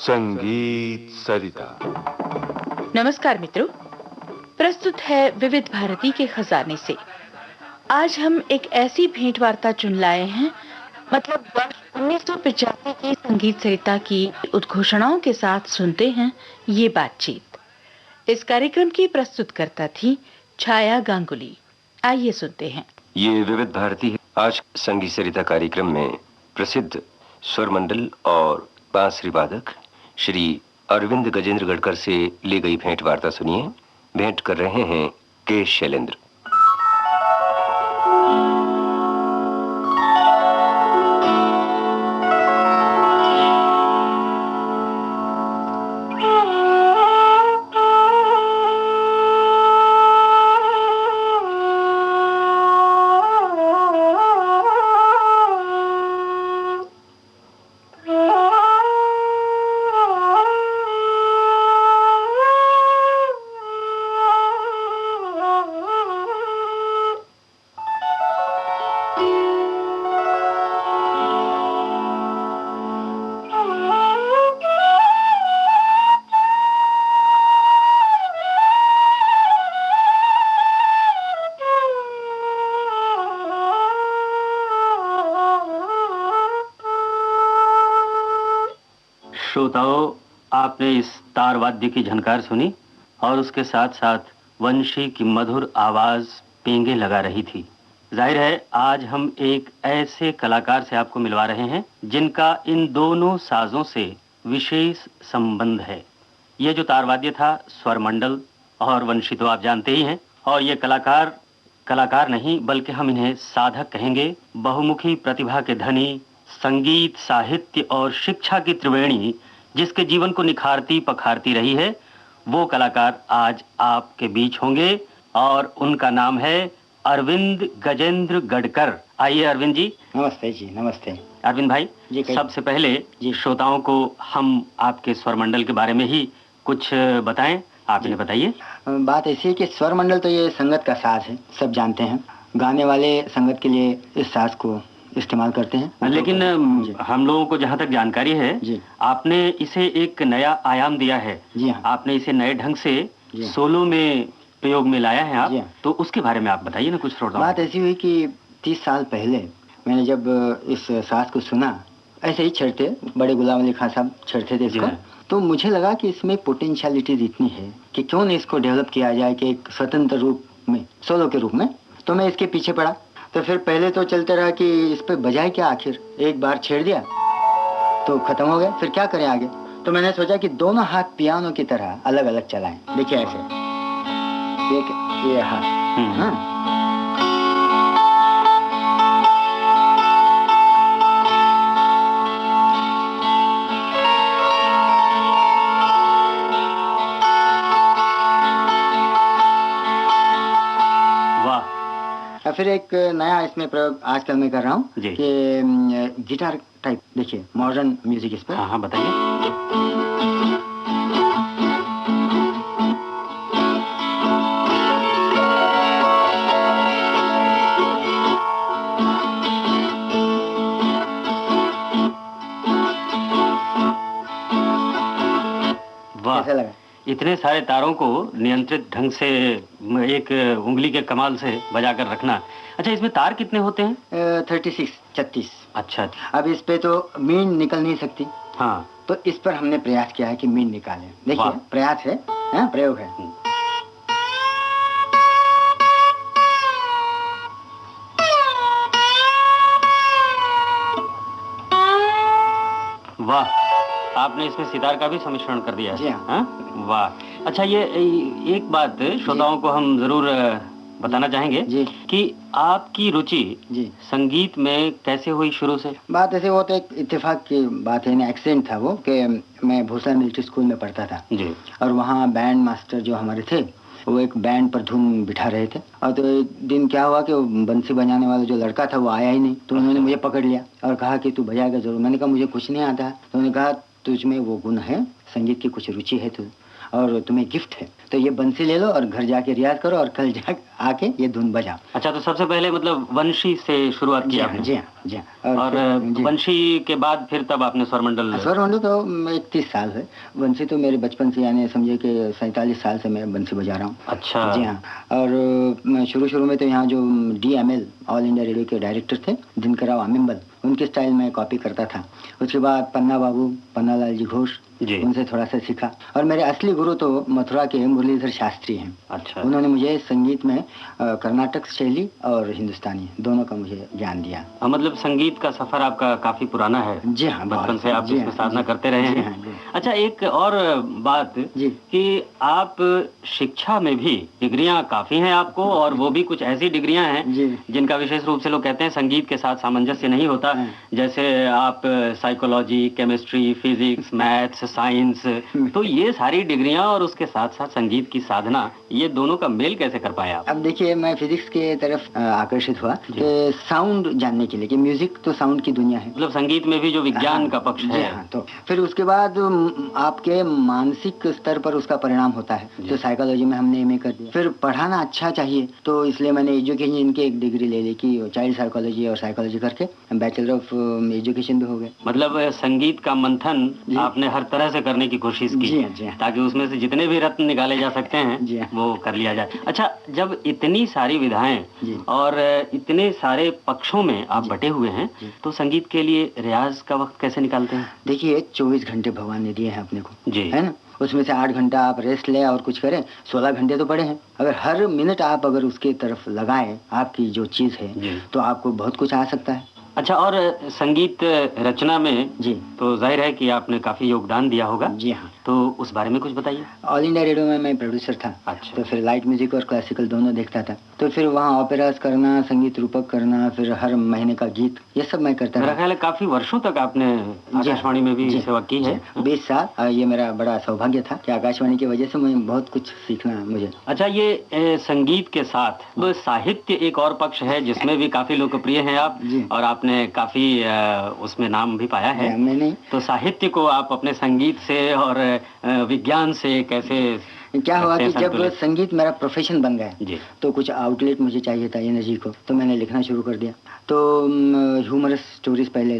संगीत सरिता। नमस्कार मित्रों, प्रस्तुत है विविध भारती के खजाने से। आज हम एक ऐसी भेंट वार्ता चुन लाए हैं, मतलब वर्ष 1985 की संगीत सरिता की उद्घोषणाओं के साथ सुनते हैं ये बातचीत। इस कार्यक्रम की प्रस्तुतकर्ता थी छाया गांगुली। आइए सुनते हैं। ये विविध भारती है। आज संगीत सरिता कार्यक्रम में प्रसिद्ध स्वर मंडल और बांसुरी वादक श्री अरविंद गजेंद्र गडकर से ली गई भेंट वार्ता सुनिए। भेंट कर रहे हैं के शैलेंद्र। श्रोताओं, आपने इस तार वाद्य की झनकार सुनी और उसके साथ साथ वंशी की मधुर आवाज पेंगे लगा रही थी। जाहिर है आज हम एक ऐसे कलाकार से आपको मिलवा रहे हैं जिनका इन दोनों साजों से विशेष संबंध है। ये जो तार वाद्य था, स्वर मंडल और वंशी तो आप जानते ही हैं, और ये कलाकार नहीं बल्कि हम इन्हें साधक कहेंगे। बहुमुखी प्रतिभा के धनी, संगीत, साहित्य और शिक्षा की त्रिवेणी जिसके जीवन को निखारती पखारती रही है, वो कलाकार आज आपके बीच होंगे और उनका नाम है अरविंद गजेंद्र गडकर। आइए अरविंद जी। नमस्ते जी। नमस्ते अरविंद भाई जी। सबसे पहले जी श्रोताओं को हम आपके स्वर मंडल के बारे में ही कुछ बताएं। आप इन्हें बताइए। बात ऐसी है कि स्वर मंडल तो ये संगत का साज है, सब जानते हैं। गाने वाले संगत के लिए इस साज को इस्तेमाल करते हैं। लेकिन हम लोगों को जहाँ तक जानकारी है जी, आपने इसे एक नया आयाम दिया है। जी हाँ। आपने इसे नए ढंग से सोलो में प्रयोग में लाया है आप। जी हाँ। तो उसके बारे में आप बताइए ना कुछ श्रोताओं। बात ऐसी हुई कि 30 साल पहले मैंने जब इस साज को सुना, ऐसे ही छेड़ते बड़े गुलाम अली खान साहब छेड़ते थे इसको, तो मुझे लगा कि इसमें पोटेंशियलिटीज इतनी है कि क्यों नहीं इसको डेवलप किया जाए कि एक स्वतंत्र रूप में, सोलो के रूप में। तो मैं इसके पीछे पड़ा। तो फिर पहले तो चलते रहा कि इस पे बजाए क्या, आखिर एक बार छेड़ दिया तो खत्म हो गया, फिर क्या करें आगे। तो मैंने सोचा कि दोनों हाथ पियानो की तरह अलग अलग चलाएं। देखिए ऐसे, एक ये हाथ, हाँ, फिर एक नया इसमें प्रयोग आजकल मैं कर रहा हूँ कि गिटार टाइप। देखिए मॉडर्न म्यूजिक इस पर। हाँ बताइए। कैसा लगा? इतने सारे तारों को नियंत्रित ढंग से एक उंगली के कमाल से बजाकर रखना। अच्छा, इसमें तार कितने होते हैं? 36। अच्छा। अब इस पे तो मीन निकल नहीं सकती। हाँ। तो इस पर हमने प्रयास किया है कि मीन निकालें। देखिए प्रयास है, प्रयोग है। वाह, आपने इसमें सितार का भी सम्मिश्रण कर दिया है। जी हाँ। वाह। अच्छा, ये एक बात श्रोताओं को हम जरूर बताना चाहेंगे जी कि आपकी रुचि जी संगीत में कैसे हुई शुरू से? बात ऐसे, वो तो एक इत्तेफाक की बात है ना, एक्सीडेंट था वो कि मैं भोसला मिलिट्री स्कूल में पढ़ता था जी, और वहाँ बैंड मास्टर जो हमारे थे वो एक बैंड पर धुन बिठा रहे थे। और तो एक दिन क्या हुआ कि बंसी बजाने वाला जो लड़का था वो आया ही नहीं। तो उन्होंने मुझे पकड़ लिया और कहा कि तू बजाएगा जरूर। मैंने कहा मुझे कुछ नहीं आता है। तो उन्होंने कहा तुझ में वो गुण है, संगीत की कुछ रुचि है तू, और तुम्हें गिफ्ट है, तो ये बंसी ले लो और घर जाके रियाज करो और कल जा आके ये धुन बजाओ। अच्छा, तो सबसे पहले मतलब वंशी से शुरुआत की आपने? जी हाँ, जी हाँ। और वंशी के बाद फिर तब आपने स्वरमंडल? स्वरमंडल तो 31 साल है। वंशी तो मेरे बचपन से, यानी समझे कि 47 साल से मैं बंसी बजा रहा हूँ। अच्छा। जी हाँ। और शुरू में तो यहाँ जो DML ऑल इंडिया रेडियो के डायरेक्टर थे दिनकर राव अमिम्बल, उनके स्टाइल में कॉपी करता था। उसके बाद पन्ना बाबू, पन्ना लाल जी घोष, उनसे थोड़ा सा सीखा। और मेरे असली गुरु तो मथुरा के मुरलीधर शास्त्री हैं। अच्छा। उन्होंने मुझे संगीत में कर्नाटक शैली और हिंदुस्तानी दोनों का मुझे ज्ञान दिया। मतलब संगीत का सफर आपका काफी पुराना है। जी हाँ, बचपन से आप इसमें साधना करते रहे हैं। अच्छा, एक और बात कि आप शिक्षा में भी डिग्रियां काफी हैं आपको, और वो भी कुछ ऐसी डिग्रियां हैं जिनका विशेष रूप से लोग कहते हैं संगीत के साथ सामंजस्य नहीं होता। जैसे आप psychology, chemistry, physics, maths, science, तो ये सारी डिग्रियां और उसके साथ साथ संगीत की साधना, ये दोनों का मेल कैसे कर पाए आप? अब देखिए, मैं फिजिक्स के तरफ आकर्षित हुआ कि साउंड जानने के लिए, कि म्यूजिक तो साउंड की दुनिया है, मतलब संगीत में भी जो विज्ञान का पक्ष है। हाँ, तो फिर उसके बाद आपके मानसिक स्तर पर उसका परिणाम होता है, तो साइकोलॉजी में हमने MA कर दिया। फिर पढ़ाना अच्छा चाहिए, तो इसलिए मैंने एजुकेशन इनके एक डिग्री ले ली कि चाइल्ड साइकोलॉजी और साइकोलॉजी करके बैचलर ऑफ एजुकेशन भी हो गए। मतलब संगीत का मंथन आपने हर तरह से करने की कोशिश की, ताकि उसमें से जितने भी रत्न निकाले जा सकते हैं वो कर लिया जाए। अच्छा, जब इतनी सारी विधाएं और इतने सारे पक्षों में आप बटे हुए हैं, तो संगीत के लिए रियाज का वक्त कैसे निकालते हैं? देखिए, 24 घंटे भगवान ने दिए हैं अपने को, जी है ना। उसमें से 8 घंटा आप रेस्ट लें और कुछ करें, 16 घंटे तो पड़े हैं। अगर हर मिनट आप अगर उसके तरफ लगाएं, आपकी जो चीज है, तो आपको बहुत कुछ आ सकता है। अच्छा, और संगीत रचना में तो जाहिर है कि आपने काफी योगदान दिया होगा। जी हाँ। तो उस बारे में कुछ बताइए। ऑल इंडिया रेडियो में मैं प्रोड्यूसर था। अच्छा। तो फिर लाइट म्यूजिक और क्लासिकल दोनों देखता था। तो फिर वहाँ ऑपेरास करना, संगीत रूपक करना, फिर हर महीने का गीत, ये सब मैं करता था। मेरा ख्याल है काफी वर्षों तक आपने आकाशवाणी में भी सेवा की है। 20 साल। ये मेरा बड़ा सौभाग्य था कि आकाशवाणी की वजह से मैं बहुत कुछ सीखना मुझे। अच्छा, ये संगीत के साथ साहित्य एक और पक्ष है जिसमें भी काफी लोकप्रिय हैं आप, और आपने काफी उसमें नाम भी पाया है। मैंने तो साहित्य को आप अपने संगीत से और विज्ञान से कैसे? क्या हुआ कि जब संगीत मेरा प्रोफेशन बन गया, तो कुछ आउटलेट मुझे चाहिए था एनर्जी को, तो मैंने लिखना शुरू कर दिया। तो ह्यूमरस स्टोरीज पहले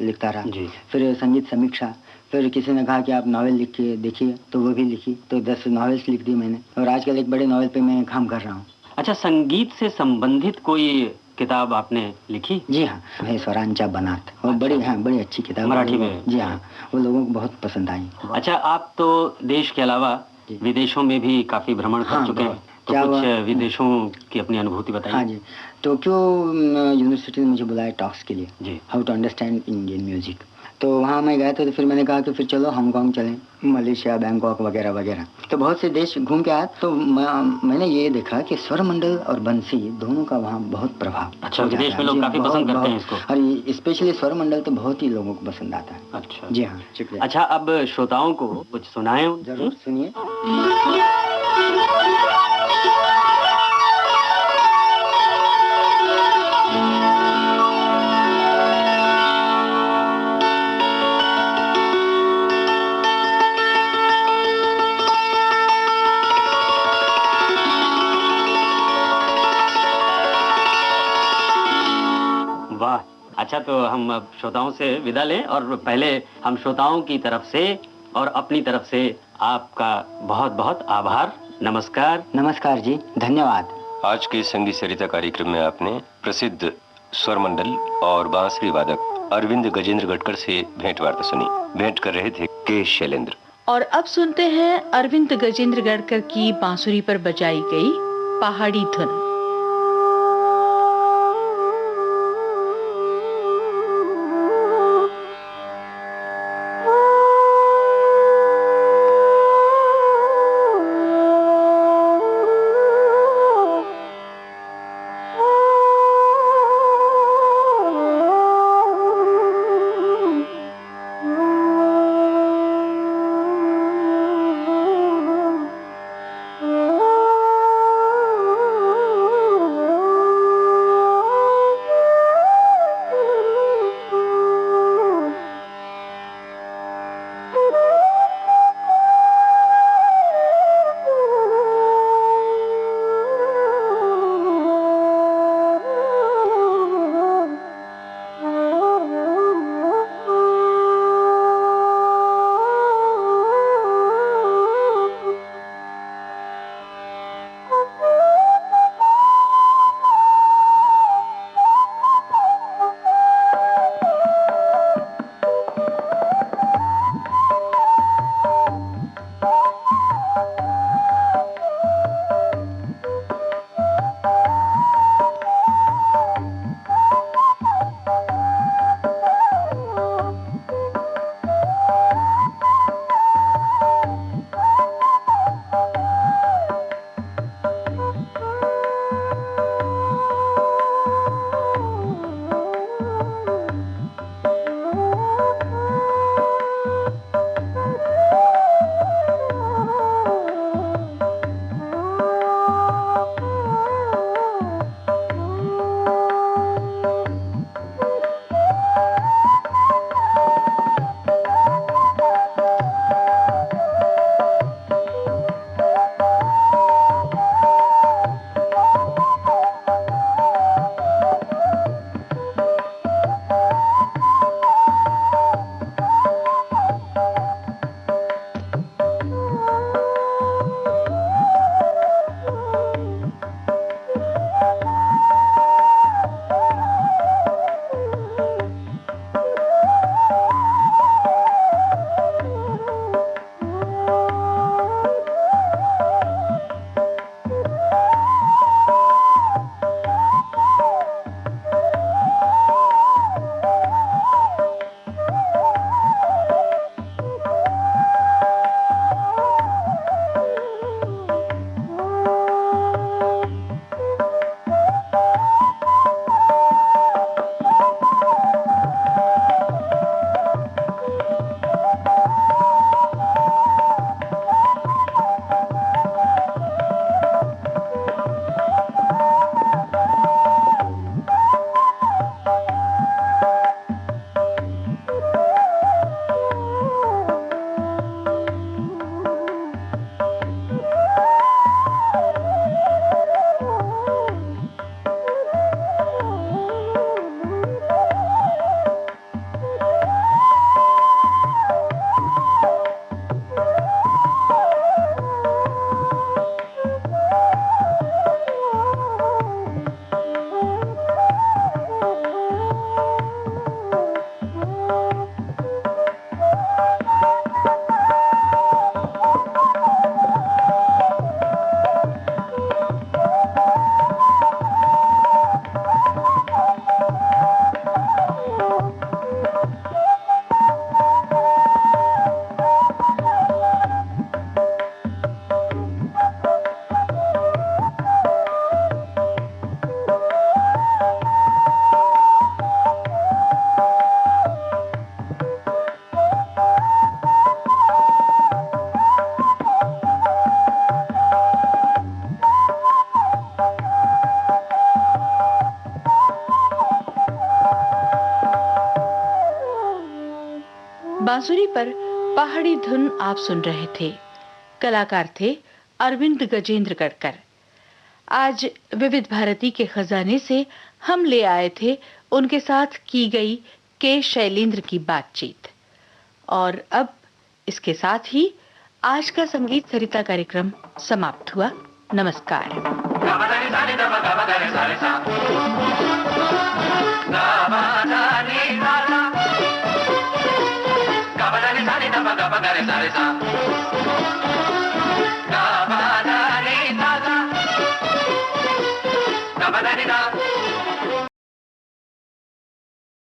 लिखता रहा, फिर संगीत समीक्षा, फिर किसी ने कहा कि आप नॉवेल लिख के देखिए, तो वो भी लिखी, तो 10 नॉवेल्स लिख दी मैंने, और आजकल एक बड़े नॉवेल पे मैं काम कर रहा हूँ। अच्छा, संगीत से संबंधित कोई किताब आपने लिखी? जी हाँ, स्वरांचा बनात, और बड़ी अच्छी किताब, मराठी में। जी हाँ, वो लोगों को बहुत पसंद आई। अच्छा, आप तो देश के अलावा विदेशों में भी काफी भ्रमण कर चुके हैं, तो कुछ विदेशों की अपनी अनुभूति बताइए। हाँ जी, टोक्यो यूनिवर्सिटी ने मुझे बुलाया टॉक्स के लिए, how to understand Indian music. तो वहाँ मैं गया था, तो फिर मैंने कहा कि फिर चलो हांगकांग चलें, मलेशिया, बैंकॉक वगैरह वगैरह। तो बहुत से देश घूम के आया, तो मैंने ये देखा कि स्वरमंडल और बंसी दोनों का वहाँ बहुत प्रभाव। अच्छा, विदेश में लोग काफी पसंद करते हैं इसको, और स्पेशली स्वरमंडल तो बहुत ही लोगों को पसंद आता है। अच्छा जी हाँ, शुक्रिया। अच्छा, अब श्रोताओं को कुछ सुनाएं। जरूर सुनिए। अच्छा, तो हम अब श्रोताओं से विदा लें, और पहले हम श्रोताओं की तरफ से और अपनी तरफ से आपका बहुत बहुत आभार। नमस्कार। नमस्कार जी, धन्यवाद। आज के संगीत सरिता कार्यक्रम में आपने प्रसिद्ध स्वर मंडल और बांसुरी वादक अरविंद गजेंद्र गडकर से भेंट वार्ता सुनी। भेंट कर रहे थे के शैलेंद्र। और अब सुनते हैं अरविंद गजेंद्र गडकर की बांसुरी पर बजाई गई पहाड़ी धुन। बांसुरी पर पहाड़ी धुन आप सुन रहे थे। कलाकार थे अरविंद गजेंद्र गढ़कर। आज विविध भारती के खजाने से हम ले आए थे उनके साथ की गई के शैलेंद्र की बातचीत। और अब इसके साथ ही आज का संगीत सरिता कार्यक्रम समाप्त हुआ। नमस्कार। Ga